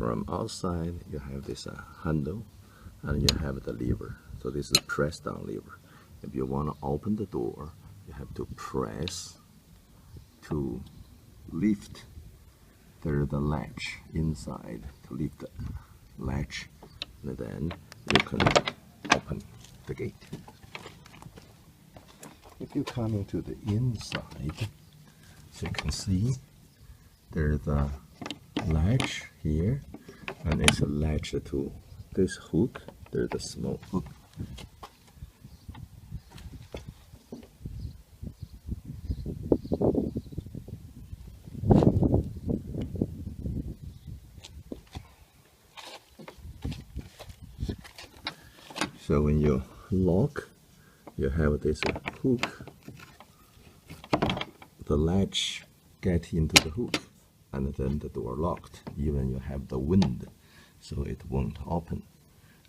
from outside, you have this handle, and you have the lever. So this is a press down lever. If you want to open the door, you have to press to lift the latch inside, to lift the latch, and then you can open the gate. If you come into the inside, so you can see there's a latch here, and it's a latch to this hook. There's a small hook. So when you lock, you have this hook. The latch get into the hook, and then the door locked. Even you have the wind, so it won't open.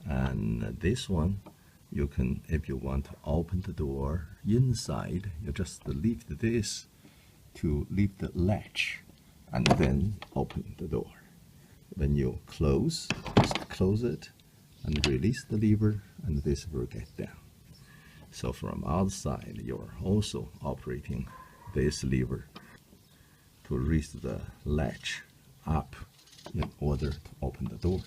And this one, you can, if you want to open the door inside, you just lift this to lift the latch, and then open the door. When you close, just close it and release the lever, and this will get down. So from outside, you're also operating this lever to raise the latch up in order to open the door.